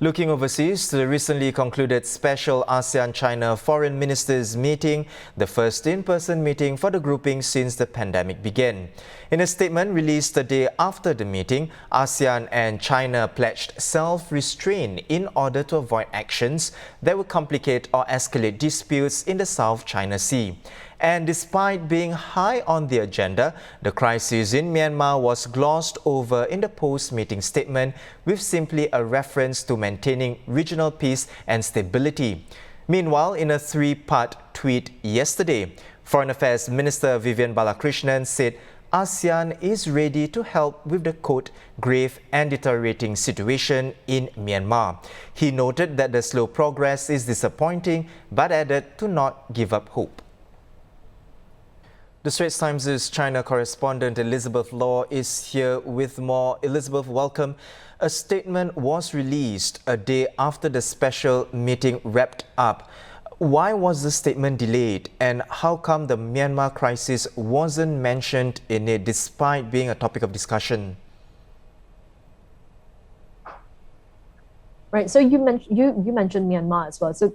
Looking overseas, the recently concluded special ASEAN-China foreign ministers meeting, the first in-person meeting for the grouping since the pandemic began. In a statement released the day after the meeting, ASEAN and China pledged self-restraint in order to avoid actions that would complicate or escalate disputes in the South China Sea. And despite being high on the agenda, the crisis in Myanmar was glossed over in the post-meeting statement with simply a reference to maintaining regional peace and stability. Meanwhile, in a three-part tweet yesterday, Foreign Affairs Minister Vivian Balakrishnan said ASEAN is ready to help with the, quote, grave and deteriorating situation in Myanmar. He noted that the slow progress is disappointing, but added to not give up hope. The Straits Times' China correspondent Elizabeth Law is here with more. Elizabeth, welcome. A statement was released a day after the special meeting wrapped up. Why was the statement delayed, and how come the Myanmar crisis wasn't mentioned in it despite being a topic of discussion? Right, so you mentioned Myanmar as well. So,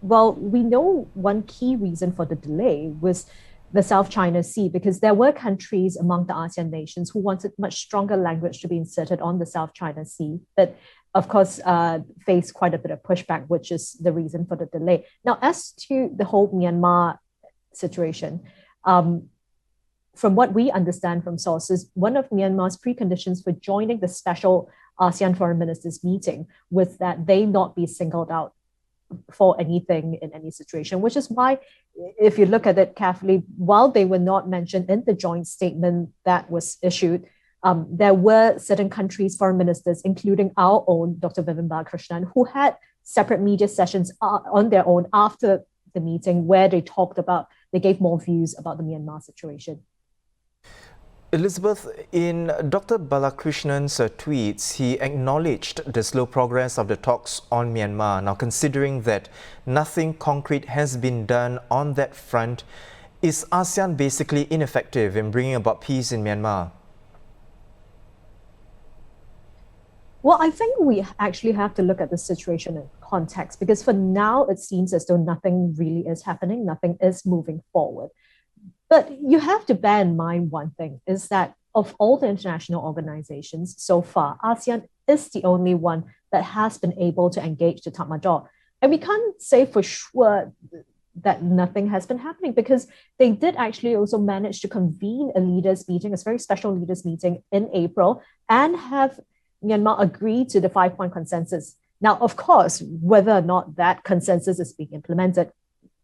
well, we know one key reason for the delay was the South China Sea, because there were countries among the ASEAN nations who wanted much stronger language to be inserted on the South China Sea, but of course faced quite a bit of pushback, which is the reason for the delay. Now, as to the whole Myanmar situation, from what we understand from sources, one of Myanmar's preconditions for joining the special ASEAN foreign ministers meeting was that they not be singled out for anything in any situation, which is why, if you look at it carefully, while they were not mentioned in the joint statement that was issued, there were certain countries' foreign ministers, including our own Dr. Vivian Balakrishnan, who had separate media sessions on their own after the meeting where they gave more views about the Myanmar situation. Elizabeth, in Dr. Balakrishnan's tweets, he acknowledged the slow progress of the talks on Myanmar. Now, considering that nothing concrete has been done on that front, is ASEAN basically ineffective in bringing about peace in Myanmar? Well, I think we actually have to look at the situation in context, because for now, it seems as though nothing really is happening, nothing is moving forward. But you have to bear in mind one thing, is that of all the international organizations so far, ASEAN is the only one that has been able to engage the Tatmadaw. And we can't say for sure that nothing has been happening, because they did actually also manage to convene a leaders meeting, a very special leaders meeting in April, and have Myanmar agree to the 5-point consensus. Now, of course, whether or not that consensus is being implemented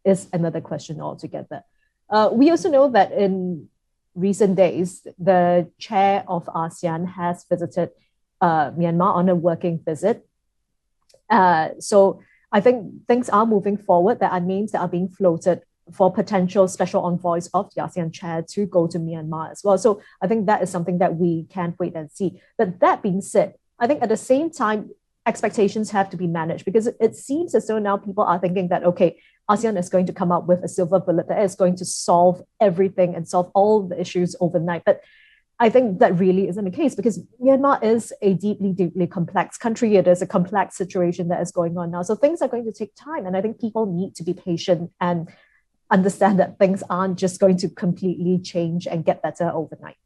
is another question altogether. We also know that in recent days, the chair of ASEAN has visited Myanmar on a working visit. So I think things are moving forward. There are names that are being floated for potential special envoys of the ASEAN chair to go to Myanmar as well. So I think that is something that we can't wait and see. But that being said, I think at the same time, expectations have to be managed, because it seems as though now people are thinking that, okay, ASEAN is going to come up with a silver bullet that is going to solve everything and solve all the issues overnight. But I think that really isn't the case, because Myanmar is a deeply, deeply complex country. It is a complex situation that is going on now. So things are going to take time. And I think people need to be patient and understand that things aren't just going to completely change and get better overnight.